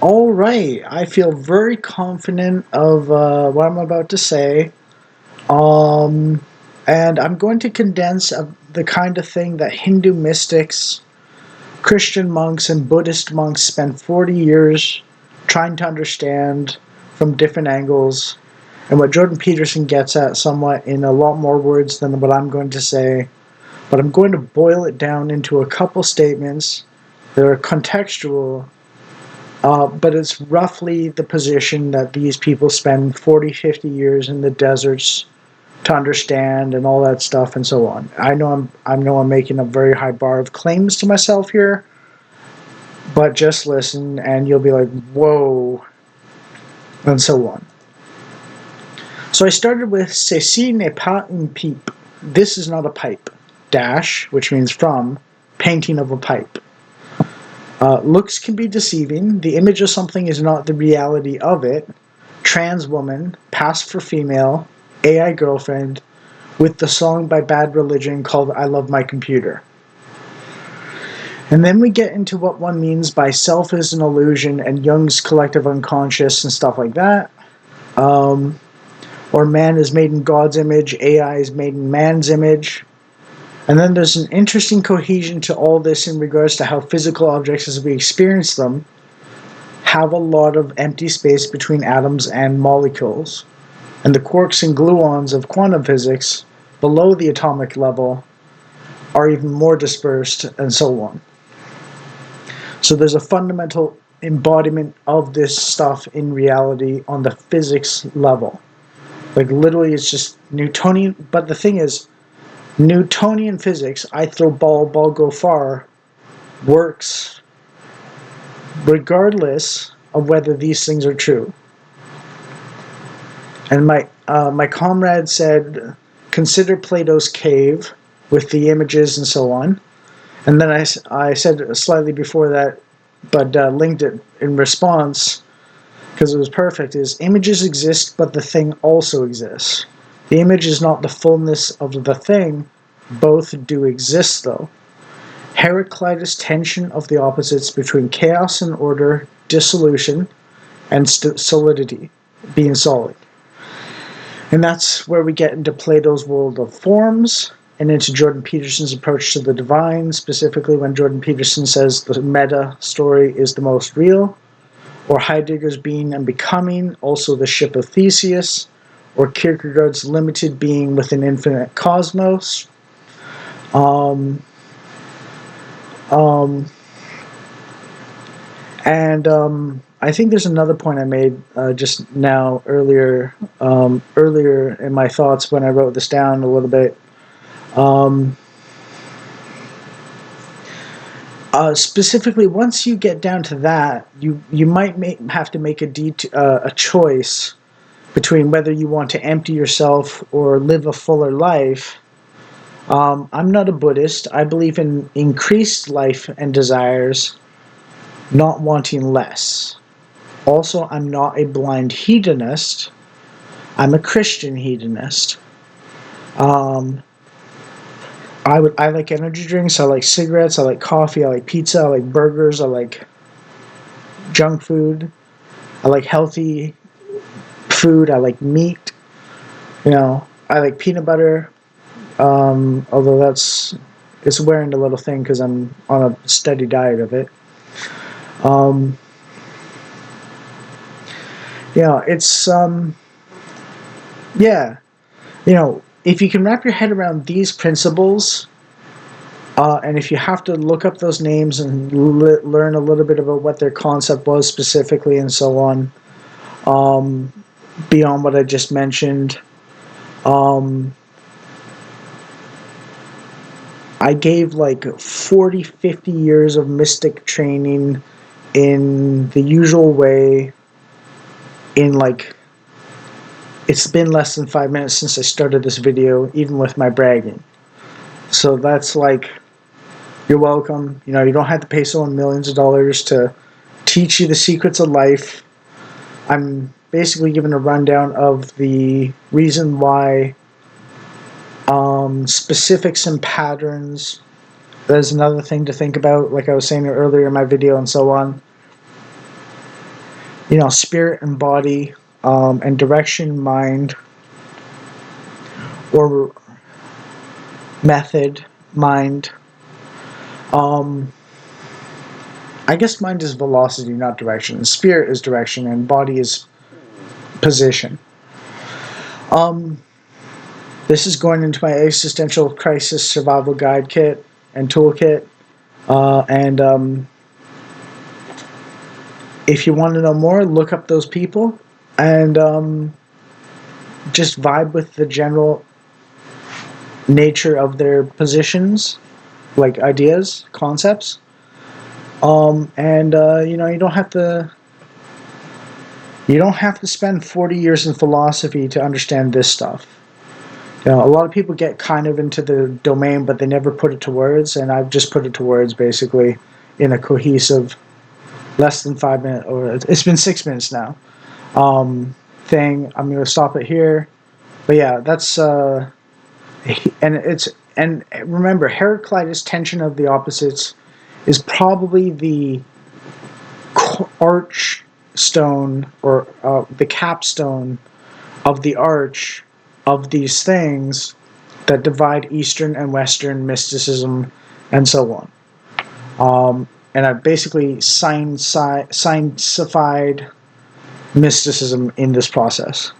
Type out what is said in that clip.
All right, I feel very confident of what I'm about to say. Um, and I'm going to condense the kind of thing that Hindu mystics, Christian monks, and Buddhist monks spent 40 years trying to understand from different angles, and what Jordan Peterson gets at somewhat in a lot more words than what I'm going to say. But I'm going to boil it down into a couple statements that are contextual, but it's roughly the position that these people spend 40, 50 years in the deserts to understand and all that stuff and so on. I know I'm making a very high bar of claims to myself here, but just listen and you'll be like, whoa, and so on. So I started with Ceci n'est pas une pipe. This is not a pipe. Dash, which means from, painting of a pipe. Looks can be deceiving. The image of something is not the reality of it. Trans woman, past for female, AI girlfriend, with the song by Bad Religion called I Love My Computer. And then we get into what one means by self is an illusion and Jung's collective unconscious and stuff like that. Or man is made in God's image, AI is made in man's image. And then there's an interesting cohesion to all this in regards to how physical objects as we experience them have a lot of empty space between atoms and molecules. And the quarks and gluons of quantum physics below the atomic level are even more dispersed and so on. So there's a fundamental embodiment of this stuff in reality on the physics level. Like literally it's just Newtonian, but the thing is, Newtonian physics, I throw ball, ball go far, works regardless of whether these things are true. And my comrade said, consider Plato's cave with the images and so on. And then I said slightly before that, but linked it in response because it was perfect, is images exist, but the thing also exists. The image is not the fullness of the thing. Both do exist, though. Heraclitus' tension of the opposites between chaos and order, dissolution, and solidity, being solid. And that's where we get into Plato's world of forms and into Jordan Peterson's approach to the divine, specifically when Jordan Peterson says the meta story is the most real, or Heidegger's being and becoming, also the ship of Theseus, or Kierkegaard's limited being with an infinite cosmos. I think there's another point I made just now earlier in my thoughts when I wrote this down a little bit. Specifically, once you get down to that, you might have to make a choice between whether you want to empty yourself or live a fuller life. I'm not a Buddhist. I believe in increased life and desires, not wanting less. Also, I'm not a blind hedonist. I'm a Christian hedonist. I like energy drinks. I like cigarettes. I like coffee. I like pizza. I like burgers. I like junk food. I like healthy food. I like meat. I like peanut butter. Although it's wearing a little thing because I'm on a steady diet of it. It's if you can wrap your head around these principles, and if you have to look up those names and learn a little bit about what their concept was specifically and so on, beyond what I just mentioned, I gave like 40, 50 years of mystic training in the usual way it's been less than 5 minutes since I started this video, even with my bragging. So that's like, you're welcome. You don't have to pay someone millions of dollars to teach you the secrets of life. I'm basically giving a rundown of the reason why specifics and patterns. There's another thing to think about, like I was saying earlier in my video and so on. spirit and body, and direction, mind, or method, mind. Um, I guess mind is velocity, not direction. Spirit is direction, and body is position. Um, this is going into my existential crisis survival guide kit and toolkit. And if you want to know more, look up those people and just vibe with the general nature of their positions, like ideas, concepts. And you don't have to spend 40 years in philosophy to understand this stuff. A lot of people get kind of into the domain, but they never put it to words, and I've just put it to words basically in a cohesive, less than 5 minute, or it's been 6 minutes now. Thing. I'm going to stop it here. But yeah, that's and remember, Heraclitus tension of the opposites is probably the arch stone, or the capstone of the arch of these things that divide Eastern and Western mysticism and so on. And I've basically scientified mysticism in this process.